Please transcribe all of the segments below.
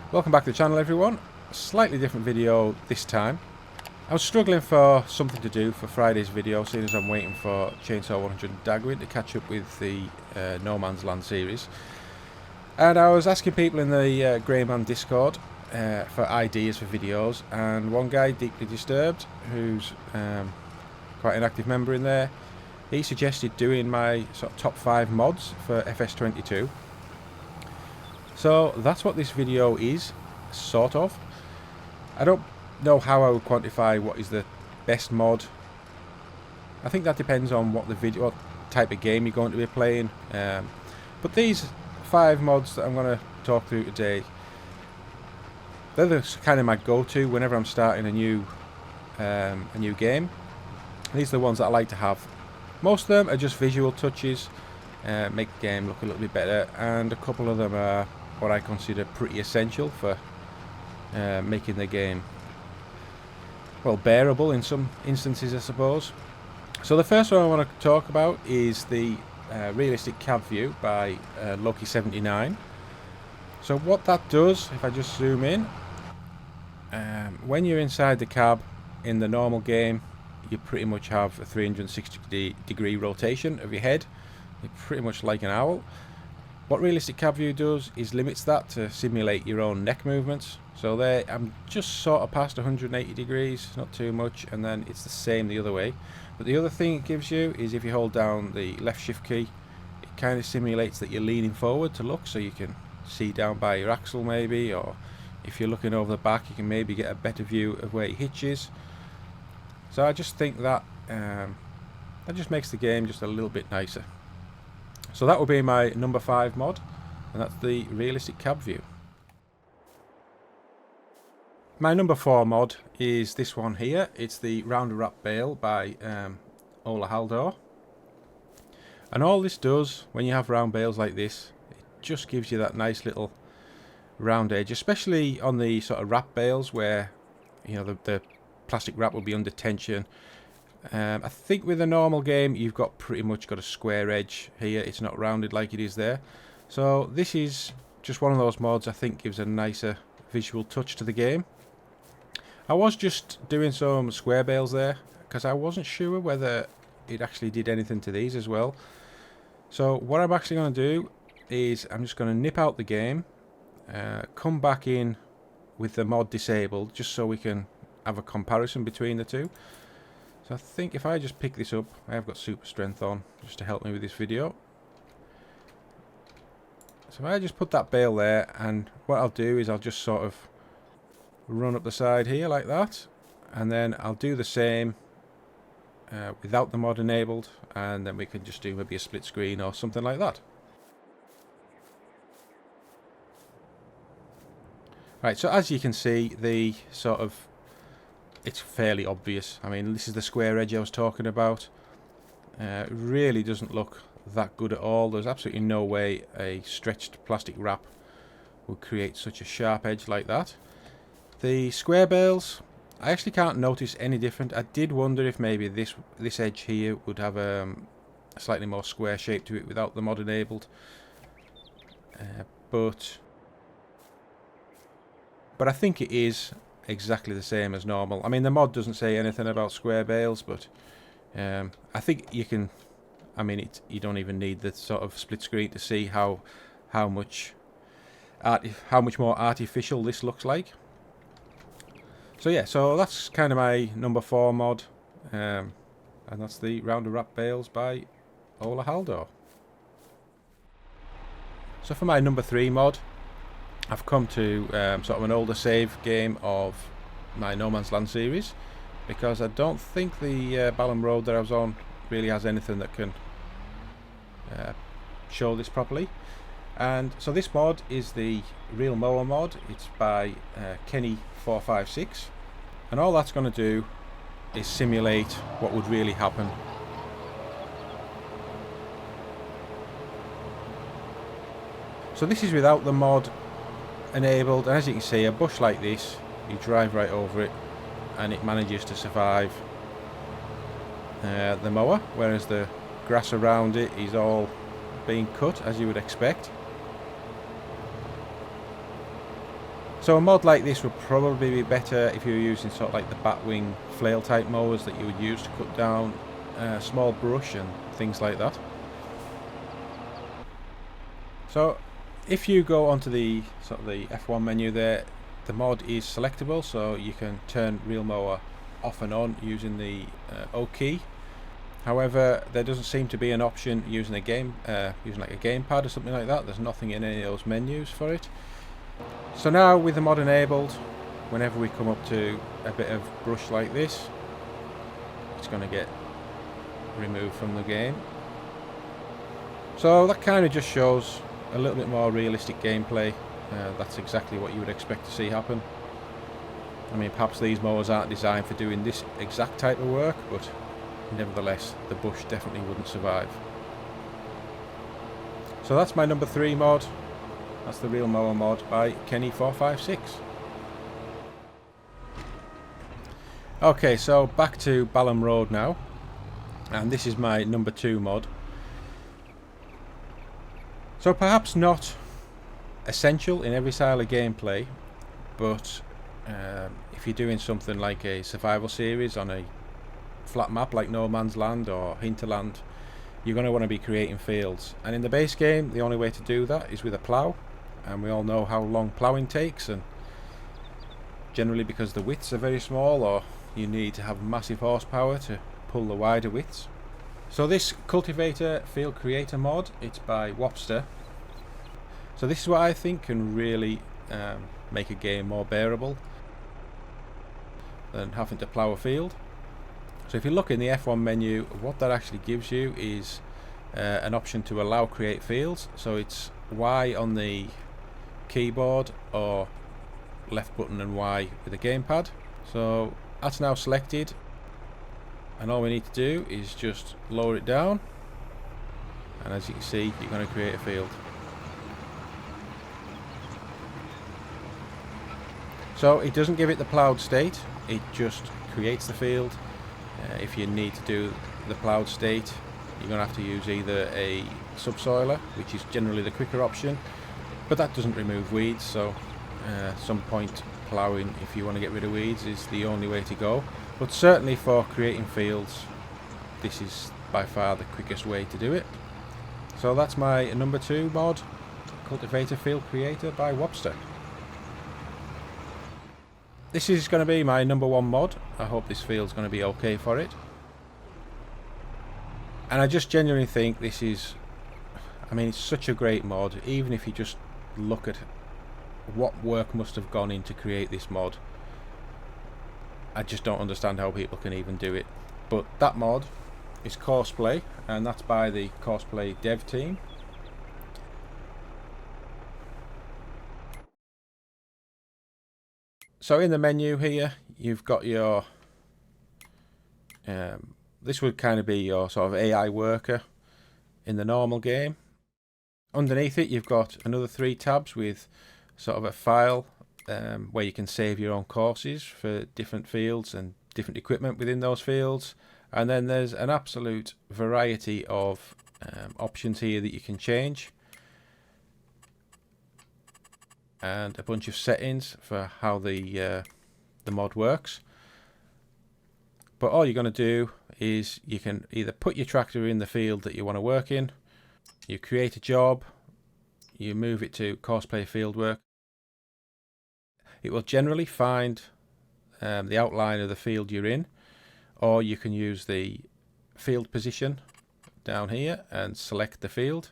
Welcome back to the channel, everyone. A slightly different video this time. I was struggling for something to do for Friday's video, seeing as I'm waiting for Chainsaw 100 and Dagwood to catch up with the No Man's Land series. And I was asking people in the Greyman Discord for ideas for videos, and one guy, Deeply Disturbed, who's quite an active member in there, he suggested doing my sort of top 5 mods for FS22. So that's what this video is, sort of. I don't know how I would quantify what is the best mod. I think that depends on what what type of game you're going to be playing. But these 5 mods that I'm going to talk through today, they're the kind of my go-to whenever I'm starting a new game. These are the ones that I like to have. Most of them are just visual touches, make the game look a little bit better, and a couple of them are what I consider pretty essential for making the game, well, bearable in some instances, I suppose. So the first one I want to talk about is the realistic cab view by Loki79. So what that does, if I just zoom in, when you're inside the cab in the normal game, you pretty much have a 360-degree rotation of your head. You're pretty much like an owl. What realistic cab view does is limits that to simulate your own neck movements. So there, I'm just sort of past 180 degrees, not too much, and then it's the same the other way. But the other thing it gives you is if you hold down the left shift key, it kind of simulates that you're leaning forward to look, so you can see down by your axle maybe, or if you're looking over the back, you can maybe get a better view of where your hitch is. So I just think that that just makes the game just a little bit nicer. So that will be my number 5 mod, and that's the realistic cab view. My number 4 mod is this one here. It's the Rounder Wrap Bale by Ola Haldor. And all this does, when you have round bales like this, it just gives you that nice little round edge, especially on the sort of wrap bales where, you know, the plastic wrap will be under tension. I think with a normal game you've pretty much got a square edge here, it's not rounded like it is there. So this is just one of those mods I think gives a nicer visual touch to the game. I was just doing some square bales there because I wasn't sure whether it actually did anything to these as well. So what I'm actually going to do is I'm just going to nip out the game, come back in with the mod disabled just so we can have a comparison between the two. So I think if I just pick this up, I have got super strength on just to help me with this video. So if I just put that bale there, and what I'll do is I'll just sort of run up the side here like that, and then I'll do the same without the mod enabled, and then we can just do maybe a split screen or something like that. Right, so as you can see, the sort of it's fairly obvious. I mean, this is the square edge I was talking about. It really doesn't look that good at all. There's absolutely no way a stretched plastic wrap would create such a sharp edge like that. The square bales, I actually can't notice any different. I did wonder if maybe this edge here would have a slightly more square shape to it without the mod enabled. But I think it is exactly the same as normal. I mean, the mod doesn't say anything about square bales, but I think you can. I mean, you don't even need the sort of split screen to see how much more artificial this looks like. So yeah, so that's kind of my number 4 mod, and that's the Rounder Wrap Bales by Ola Haldor. So for my number 3 mod, I've come to sort of an older save game of my No Man's Land series, because I don't think the Ballum Road that I was on really has anything that can show this properly. And so this mod is the Real Mowa mod. It's by Kenny456, and all that's going to do is simulate what would really happen. So this is without the mod enabled, and as you can see, a bush like this, you drive right over it and it manages to survive the mower, whereas the grass around it is all being cut, as you would expect. So a mod like this would probably be better if you were using sort of like the batwing flail type mowers that you would use to cut down small brush and things like that. So if you go onto the sort of the F1 menu there, the mod is selectable, so you can turn Real Mower off and on using the O key. However, there doesn't seem to be an option using a using like a gamepad or something like that. There's nothing in any of those menus for it. So now with the mod enabled, whenever we come up to a bit of brush like this, it's going to get removed from the game. So that kind of just shows a little bit more realistic gameplay. That's exactly what you would expect to see happen. I mean, perhaps these mowers aren't designed for doing this exact type of work, but nevertheless the bush definitely wouldn't survive. So that's my number 3 mod. That's the Real Mower mod by Kenny456. Okay, so back to Balham Road now, and this is my number 2 mod. So perhaps not essential in every style of gameplay, but if you're doing something like a survival series on a flat map like No Man's Land or Hinterland, you're going to want to be creating fields, and in the base game the only way to do that is with a plough, and we all know how long ploughing takes, and generally because the widths are very small, or you need to have massive horsepower to pull the wider widths. So this cultivator field creator mod, it's by Wopster. So this is what I think can really make a game more bearable than having to plough a field. So if you look in the F1 menu, what that actually gives you is an option to allow create fields. So it's Y on the keyboard or left button and Y with a gamepad. So that's now selected, and all we need to do is just lower it down, and as you can see, you're going to create a field. So it doesn't give it the ploughed state, it just creates the field. If you need to do the ploughed state, you're going to have to use either a subsoiler, which is generally the quicker option, but that doesn't remove weeds, so some point ploughing, if you want to get rid of weeds, is the only way to go. But certainly for creating fields, this is by far the quickest way to do it. So that's my number 2 mod, Cultivator Field Creator by Wopster. This is going to be my number 1 mod. I hope this field's going to be okay for it. And I just genuinely think this is, I mean, it's such a great mod. Even if you just look at what work must have gone in to create this mod, I just don't understand how people can even do it. But that mod is Cosplay, and that's by the Cosplay dev team. So in the menu here, you've got your this would kind of be your sort of AI worker in the normal game. Underneath it, you've got another 3 tabs with sort of a file where you can save your own courses for different fields and different equipment within those fields. And then there's an absolute variety of options here that you can change, and a bunch of settings for how the mod works. But all you're going to do is you can either put your tractor in the field that you want to work in, you create a job, you move it to Cosplay Fieldwork. It will generally find the outline of the field you're in, or you can use the field position down here and select the field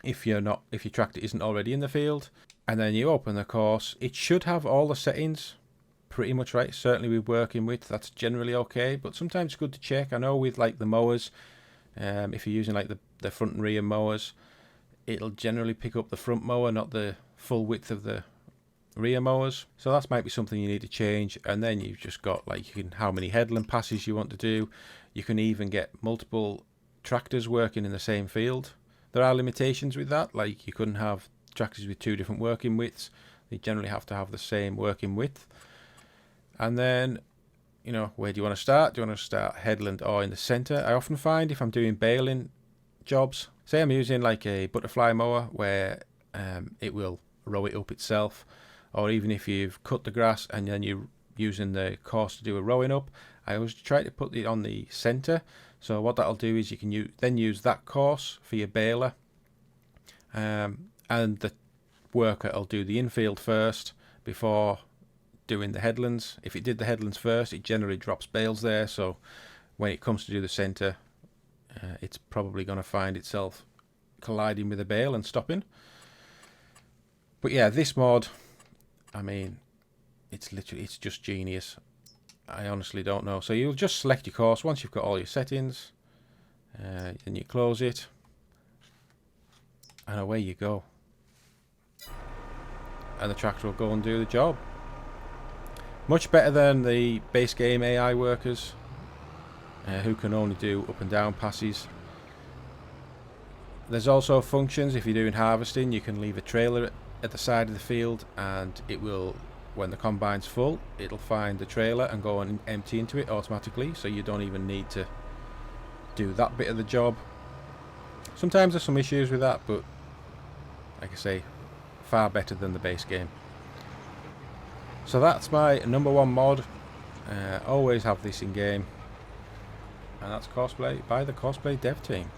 if your tractor isn't already in the field, and then you open the course. It should have all the settings pretty much right. Certainly with working width, that's generally okay, but sometimes it's good to check. I know with like the mowers, if you're using like the front and rear mowers, it'll generally pick up the front mower, not the full width of the rear mowers. So that might be something you need to change. And then you've just got like how many headland passes you want to do. You can even get multiple tractors working in the same field. There are limitations with that, like you couldn't have tractors with 2 different working widths. They generally have to have the same working width. And then, you know, where do you want to start? Do you want to start headland or in the center? I often find if I'm doing baling jobs, say I'm using like a butterfly mower where it will row it up itself, or even if you've cut the grass and then you're using the course to do a rowing up, I always try to put it on the centre. So what that'll do is you can then use that course for your baler, and the worker will do the infield first before doing the headlands. If it did the headlands first, it generally drops bales there, so when it comes to do the centre, it's probably going to find itself colliding with a bale and stopping. But yeah, this mod, I mean, it's just genius. I honestly don't know. So you'll just select your course once you've got all your settings, and you close it, and away you go. And the tractor will go and do the job. Much better than the base game AI workers, who can only do up and down passes. There's also functions. If you're doing harvesting, you can leave a trailer at the side of the field, and it will, when the combine's full, it'll find the trailer and go and empty into it automatically, so you don't even need to do that bit of the job. Sometimes there's some issues with that, but like I say, far better than the base game. So that's my #1 mod. Always have this in game, and that's cosplay by the cosplay dev team.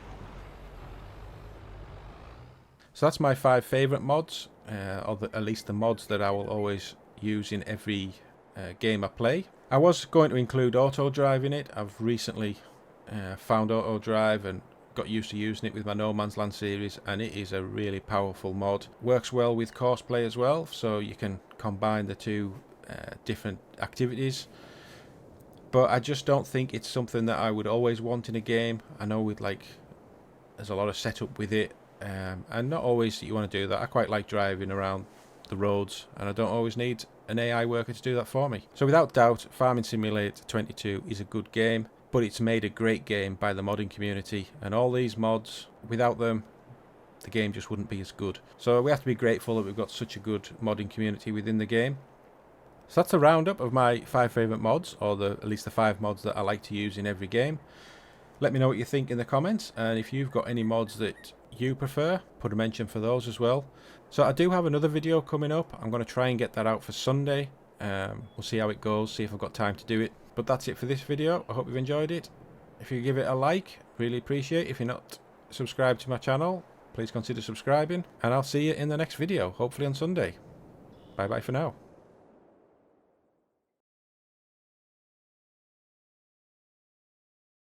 So that's my 5 favourite mods, or at least the mods that I will always use in every game I play. I was going to include auto drive in it. I've recently found auto drive and got used to using it with my No Man's Land series, and it is a really powerful mod. Works well with cosplay as well, so you can combine the two different activities. But I just don't think it's something that I would always want in a game. I know there's a lot of setup with it, and not always that you want to do that. I quite like driving around the roads, and I don't always need an AI worker to do that for me. So without doubt, Farming Simulator 22 is a good game, but it's made a great game by the modding community, and all these mods, without them, the game just wouldn't be as good. So we have to be grateful that we've got such a good modding community within the game. So that's a roundup of my 5 favourite mods, or at least the 5 mods that I like to use in every game. Let me know what you think in the comments, and if you've got any mods that you prefer, put a mention for those as well. So I do have another video coming up. I'm going to try and get that out for Sunday. We'll see how it goes, see if I've got time to do it. But that's it for this video. I hope you've enjoyed it. If you give it a like, really appreciate it. If you're not subscribed to my channel, please consider subscribing, and I'll see you in the next video, hopefully on Sunday. Bye bye for now.